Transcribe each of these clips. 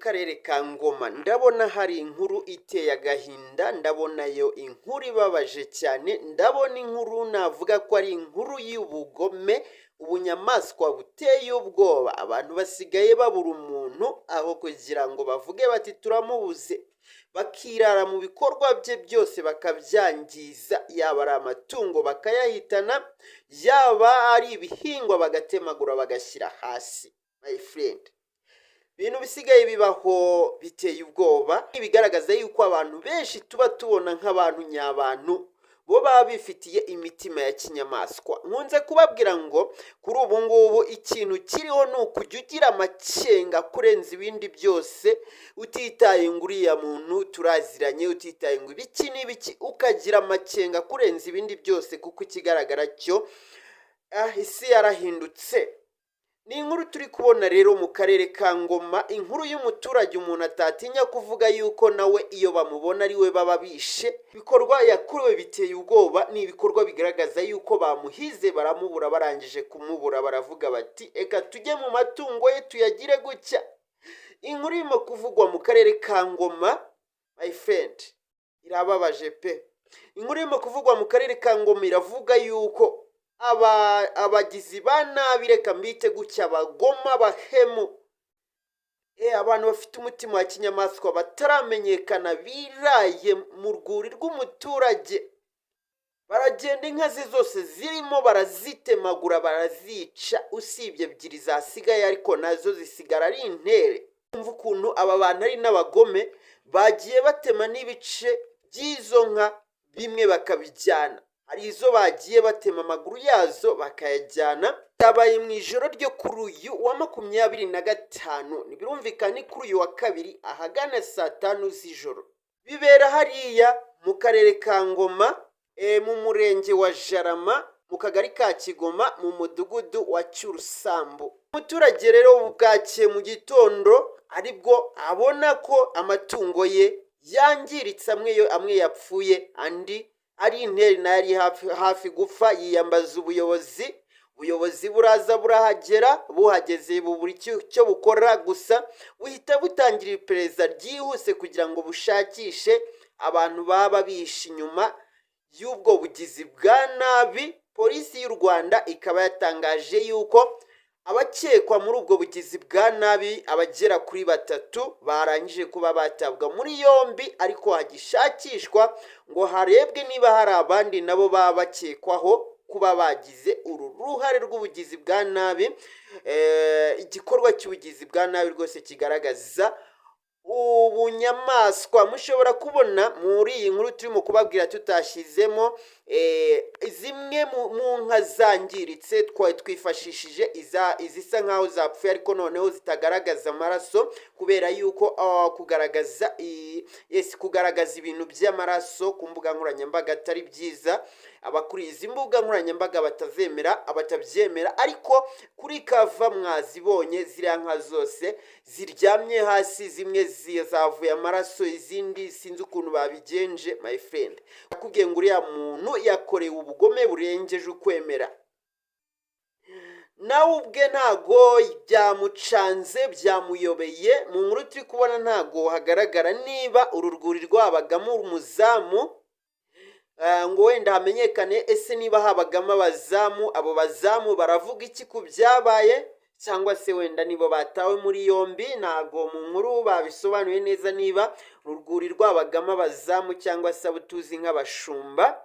karere ka Ngoma ndabona hari inkuru iteye agahinda, ndabonayo inkuru ibabaje cyane, ndabona inkuru navuga ko ari inkuru y'ubugome, ubunyamaswa buteye ubwoba. Abantu basigaye babura umuntu aho kugira ngo bavuge bati turamubuze, bakirara mu bikorwa bye byose bakabyangiza, yaba ari amatungo bakayahitana, yaba ari ibihingwa bagatemagura bagashyira hasi. My friend, ibintu bisigaye bibaho biteye ubwoba, bigaragaza yuko abantu benshi tuba tubona nk'abantu nyabantu bo baba bifitiye imitima ya kinyamaswa. Nkunze kubabwira ngo kuri ubu ngubu ikintu kiriho ni ukujya ugira amakenga kurenza ibindi byose, utitaye ngo uriya muntu turaziranye, utitaye ngo ibiki n'ibiki, ukagira amakenga kurenza ibindi byose, kuko ikigaragara cyo isi yarahindutse. Ni inkuru turi kubona rero mu karere ka Ngoma, inkuru y'umuturage umuntu atatinya kuvuga yuko nawe iyo bamubona ari we baba bishe. Ibikorwa yakorewe biteye ubwoba, ni ibikorwa bigaragaza yuko bamuhize baramubura, barangije kumubura baravuga bati eka tujye mu matungo ye tuyagire gutya. Inkuru irimo kuvugwa mu karere ka Ngoma, my friend, irababaje pe. Inkuru irimo kuvugwa mu karere ka Ngoma iravuga yuko abagizi ba nabi, reka mbite gutya, abagoma, bahemu, abantu bafite umutima wa kinyamaswa bataramenyekana, biraye mu rwuri rw'umuturage, baragenda inka ze zose zirimo barazitemagura barazica, usibye ebyiri zasigaye ariko nazo zisigara ari intere. Umva ukuntu aba bantu ari n'abagome, bagiye batema n'ibice by'izo nka, bimwe bakabijyana. Hari izo bagiye batema amaguru yazo bakayajyana. Yabaye mu ijoro ryo kuri uyu wa 25, ntibirumvikana, kuri uyu wa kabiri ahagana saa 5 z'ijoro. Bibera hariya mu karere ka Ngoma, mu murenge wa Jarama, mu kagari ka Kigoma, mu mudugudu wa Cyurusambu. Umuturage rero bwacye mu gitondo aribwo abona ko amatungo ye yangiritse, amwe yapfuye, andi ari interi nari hafi gupfa. Yiyambaza ubuyobozi buraza burahagera, buhageze bubura icyo bukora, gusa buhita butangira iperereza ryihuse kugira ngo bushakishe abantu baba bihishe inyuma y'ubwo bugizi bwa nabi. Polisi y'u Rwanda ikaba yatangaje yuko abakekwa muri ubwo bugizi bwa nabi abagera kuri 3 barangije kuba batabwa muri yombi, ariko hagishakishwa ngo harebwe niba hari abandi nabo baba bakekwaho kuba bagize uru ruhare rw'ubugizi bwa nabi. Igikorwa cy'ubugizi bwa nabi rwose kigaragaza ubunyamaswa. Mushobora kubona muri iyi nkuru turimo kubabwira tutashyizemo zimwe mu nka zangiritse, twifashishije izisa nkaho zapfuye ariko noneho zitagaragaza amaraso, kubera yuko kugaragaza ibintu by'amaraso ku mbuga nkoranyambaga atari byiza. Abakuriye izi mbuga nkoranyambaga batabyemera, ariko kuri kava mwazibonye ziriya nka zose ziryamye hasi, zimwe zavuye amaraso, izindi sinzi ukuntu babigenje. My friend, akubwiye ngo uriya muntu yakorewe ubugome burengeje ukwemera. Nawe ubwe ntago byamucanze, byamuyobeye. Mu nkuru turi kubona ntago hagaragara niba uru rwuri rwabagamo umuzamu, ngo wenda hamenyekane ese niba habagamo abazamu, abo bazamu baravuga iki ku byabaye, cyangwa se wenda nibo batawe muri yombi. Ntago mu nkuru babisobanuye neza niba urwuri rwabagamo abazamu cyangwa se abo tuzi nk'abashumba,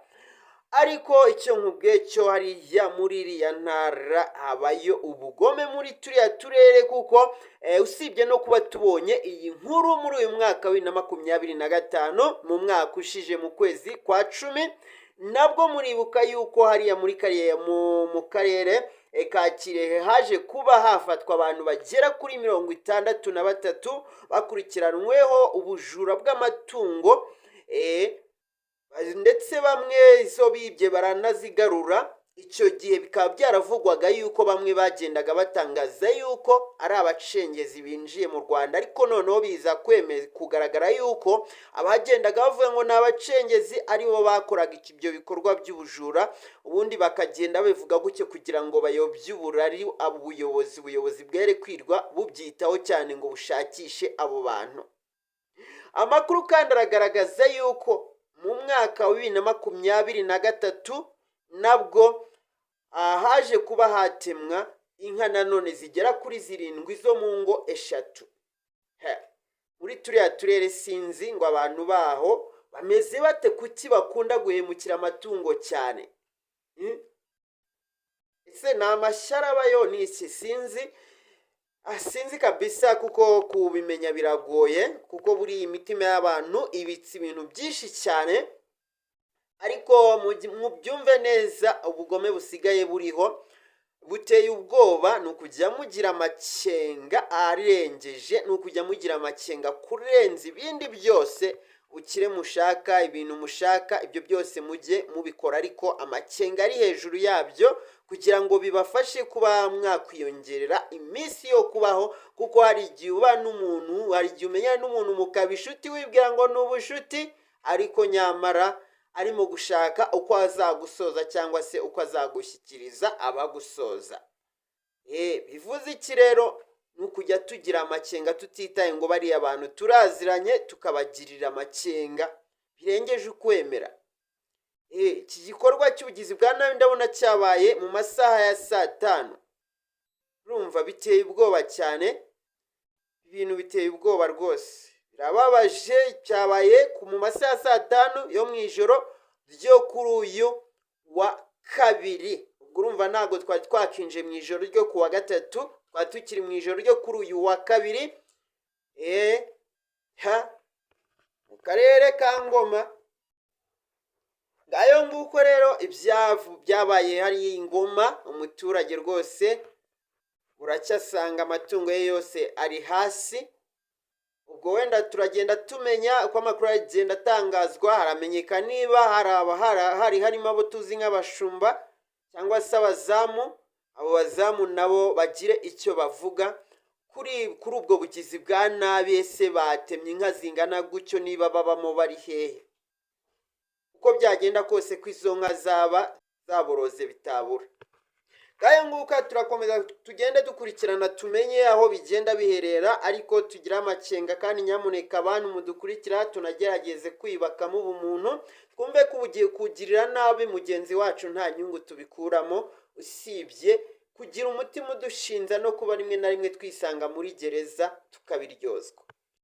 ariko icyo nkubwiye cyo hariya muri iriya ntara habayo ubugome muri turiya turere, kuko usibye no kuba tubonye iyi nkuru muri uyu mwaka wa 2025, mu mwaka ushije mu kwezi kwa 10, nabwo muribuka yuko hariya mu karere ka Kirehe haje kuba hafatwa abantu bagera kuri 63 bakurikiranweho ubujura bw'amatungo, ndetse bamwe izo bibye baranazigarura. icyo gihe bikaba byaravugwaga yuko bamwe bagendaga batangaza yuko ari abacengezi binjiye mu Rwanda, ariko noneho biza kugaragara yuko abagendaga bavuga ngo ni abacengezi aribo bakoraga ibyo bikorwa by'ubujura, ubundi bakagenda babivuga gutyo kugira ngo bayobye uburari ubuyobozi bwere kwirwa bubyitaho cyane ngo bushakishe abo bantu. Amakuru kandi aragaragaza yuko mu mwaka wa 2023 nabwo haje kuba hatemwa inka nanone zigera kuri 7 zo mu ngo 3 muri turiya turere. Sinzi ngo abantu baho bameze bate, kuki bakunda guhemukira amatungo cyane? Ese ni amashyara abayo ni iki? Sinzi kabisa, kuko kubimenya biragoye, kuko buri imitima y'abantu ibitse ibintu byinshi cyane. Ariko mubyumve neza, ubugome busigaye buriho buteye ubwoba. Ni ukujya mugira amakenga arengeje, ni ukujya mugira amakenga kurenza ibindi byose. Ukire mushaka, ibintu mushaka, ibyo byose mujye mubikora, ariko amakenga ari hejuru yabyo kugira ngo bibafashe kuba mwakwiyongerera iminsi yo kubaho. Kuko hari igihe uba n'umuntu, hari igihe umenya n'umuntu mukaba inshuti, wibwira ngo ni ubushuti, ariko nyamara arimo gushaka uko azagusoza cyangwa se uko azagushyikiriza abagusoza. Bivuze iki rero? Ni ukujya tugira amakenga tutitaye ngo bariya abantu turaziranye, tukabagirira amakenga birengeje ukwemera. Iki gikorwa cy'ubugizi bwa nabi ndabona cyabaye mu masaha ya 5:00. Urumva biteye ubwoba cyane, ibintu biteye ubwoba rwose, birababaje. Cyabaye mu masaha ya 5:00 yo mu ijoro ryo kuri uyu wa kabiri. Urumva ntago twari twakinje mu ijoro ryo kuwa gatatu, twari tukiri mu ijoro ryo kuri uyu wa kabiri. Mu karere ka Ngoma. Ngayo nguko rero byabaye hari Ngoma. Umuturage rwose uracyasanga amatungo ye yose ari hasi. Ubwo wenda turagenda tumenya uko amakuru agenda atangazwa, haramenyeka niba harimo abo tuzi nk'abashumba cyangwa se abazamu. Abo bazamu nabo bagire icyo bavuga kuri ubwo bugizi bwa nabi. Ese batemye inka zingana gutyo, niba babamo bari hehe? Uko byagenda kose ko izo nka zaba zaboroze bitabura. Ngayo nguka turakomeza tugende dukurikirana tumenye aho bigenda biherera, ariko tugira amakenga. Kandi nyamuneka abantu mudukurikira, tunagerageze kwibakamo ubumuntu, twumve ko ugiye kugirira nabi mugenzi wacu nta nyungu tubikuramo, usibye kugira umutima udushinza no kuba rimwe na rimwe twisanga muri gereza tukabiryozwa.